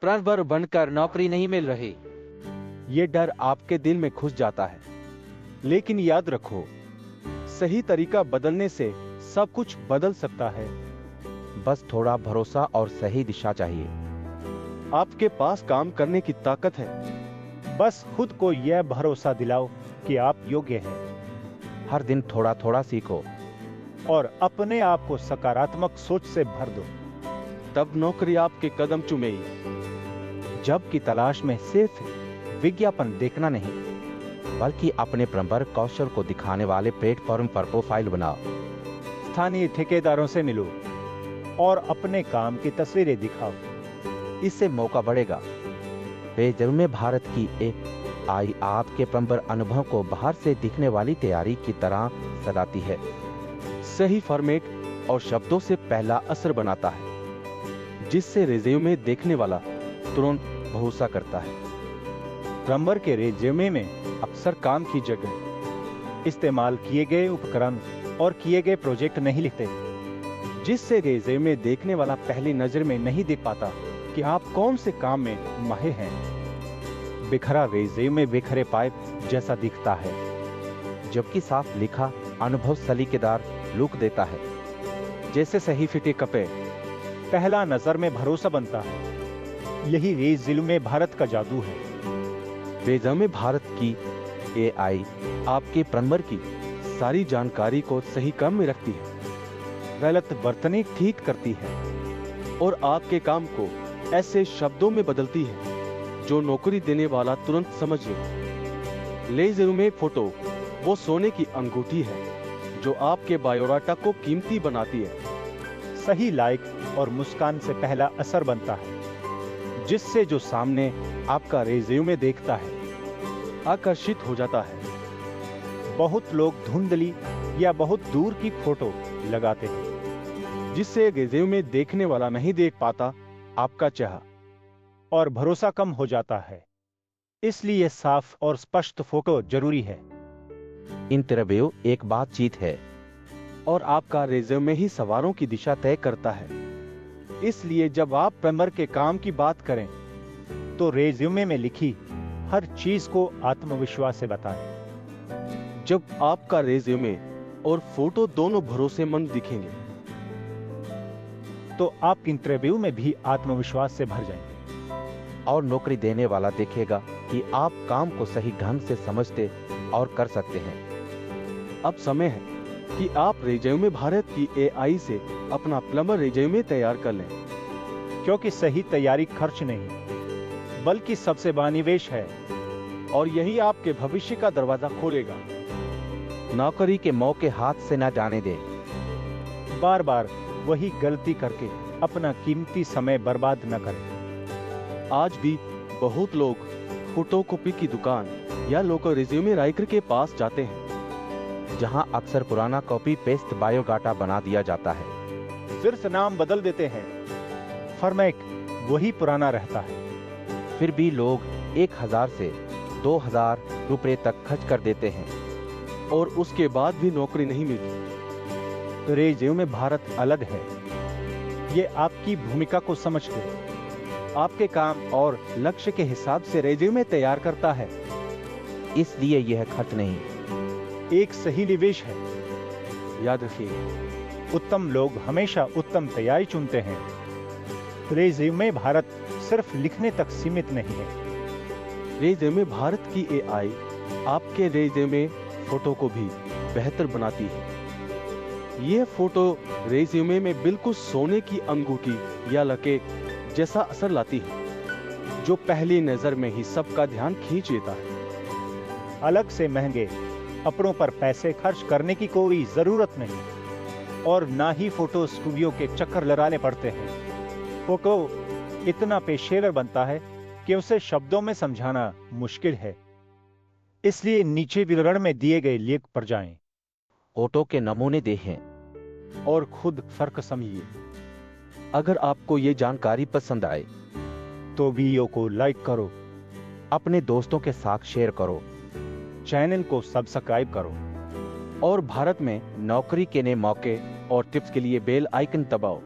Plumber बनकर नौकरी नहीं मिल रही। ये डर आपके दिल में घुस जाता है, लेकिन याद रखो, सही तरीका बदलने से सब कुछ बदल सकता है। बस थोड़ा भरोसा और सही दिशा चाहिए। आपके पास काम करने की ताकत है। बस खुद को यह भरोसा दिलाओ कि आप योग्य हैं। हर दिन थोड़ा थोड़ा सीखो और अपने आप को सकारात्मक सोच से भर दो। तब नौकरी आपके कदम चूमेगी। जॉब की तलाश में सिर्फ विज्ञापन देखना नहीं, बल्कि अपने प्लम्बर कौशल को दिखाने वाले प्लेटफॉर्म पर प्रोफाइल बनाओ। स्थानीय ठेकेदारों से मिलो और अपने काम की तस्वीरें दिखाओ। इससे मौका बढ़ेगा। रेज्यूमे भारत की AI आपके प्लम्बर अनुभव को बाहर से दिखने वाली तैयारी की तरह सजाती है। सही फॉर्मेट और शब्दों से पहला असर बनाता है, जिससे रेज्यूमे देखने वाला तुरंत भरोसा करता है। प्लम्बर के रेज्यूमे में अक्सर काम की जगह, इस्तेमाल किए गए उपकरण और किए गए प्रोजेक्ट नहीं लिखते, जिससे रेज्यूमे देखने वाला पहली नजर में नहीं देख पाता कि आप कौन से काम में माहिर हैं। बिखरा रेज्यूमे बिखरे पाइप जैसा दिखता है, जबकि साफ लिखा अनुभव सलीकेदार लुक देता है। जैसे सही फिटे कपड़े पहला नजर में भरोसा बनता है। यही रेज्यूमे भारत का जादू है। रेज्यूमे भारत की AI आपके प्लम्बर की सारी जानकारी को सही क्रम में रखती है, गलत बर्तनी ठीक करती है और आपके काम को ऐसे शब्दों में बदलती है जो नौकरी देने वाला तुरंत समझ ले। रेज्यूमे फोटो वो सोने की अंगूठी है जो आपके बायोडाटा को कीमती बनाती है। सही लाइक और मुस्कान से पहला असर बनता है, जिससे जो सामने आपका रेज्यूमे देखता है आकर्षित हो जाता है। बहुत लोग धुंधली या बहुत दूर की फोटो लगाते हैं, जिससे रेज्यूमे देखने वाला नहीं देख पाता आपका चेहरा और भरोसा कम हो जाता है। इसलिए साफ और स्पष्ट फोटो जरूरी है। इंटरव्यू एक बातचीत है और आपका रेज्यूमे ही सवालों की दिशा तय करता है। इसलिए जब आप प्लम्बर के काम की बात करें तो रेज्यूमे में लिखी हर चीज को आत्मविश्वास से बताएं। जब आपका रेज्यूमे और फोटो दोनों भरोसेमंद दिखेंगे तो आप इंटरव्यू में भी आत्मविश्वास से भर जाएंगे। और नौकरी देने वाला देखेगा कि आप काम को सही ढंग से समझते और कर सकते हैं। अब समय है कि आप रेज्यूमे भारत की AI से अपना प्लम्बर रेज्यूमे तैयार कर लें, क्योंकि सही तैयारी खर्च नहीं बल्कि सबसे बड़ा निवेश है और यही आपके भविष्य का दरवाजा खोलेगा। नौकरी के मौके हाथ से न जाने दें। बार बार वही गलती करके अपना कीमती समय बर्बाद न करें। आज भी बहुत लोग फोटोकॉपी की दुकान या लोकल रेज्यूमे राइटर के पास जाते हैं, जहां अक्सर पुराना कॉपी पेस्ट बायोडाटा बना दिया जाता है। सिर्फ नाम बदल देते हैं, फॉर्मेट वही पुराना रहता है। फिर भी लोग 1000 से 2000 रुपए तक खर्च कर देते हैं और उसके बाद भी नौकरी नहीं मिलती। रेज्यूमे भारत अलग है। ये आपकी भूमिका को समझ के आपके काम और लक्ष्य के हिसाब से रेज्यूमे तैयार करता है। इसलिए यह खर्च नहीं, एक सही निवेश है। याद रखिए, उत्तम लोग हमेशा उत्तम तैयारी चुनते हैं। रेज्यूमे भारत सिर्फ लिखने तक सीमित नहीं है। रेज्यूमे भारत की AI आपके रेज्यूमे फोटो को भी बेहतर बनाती है। यह फोटो रेज्यूमे में बिल्कुल सोने की अंगूठी या लकीर जैसा असर लाती है, जो पहली नजर में ही सबका ध्यान खींच लेता है। अलग से महंगे कपड़ों पर पैसे खर्च करने की कोई जरूरत नहीं और ना ही फोटो स्टूडियो के चक्कर लगाने पड़ते हैं। फोटो इतना पेशेवर बनता है कि उसे शब्दों में समझाना मुश्किल है। इसलिए नीचे विवरण में दिए गए लिंक पर जाएं। फोटो के नमूने देखें और खुद फर्क समझिए। अगर आपको ये जानकारी पसंद आए तो वीडियो को लाइक करो, अपने दोस्तों के साथ शेयर करो, चैनल को सब्सक्राइब करो और भारत में नौकरी के नए मौके और टिप्स के लिए बेल आइकन दबाओ।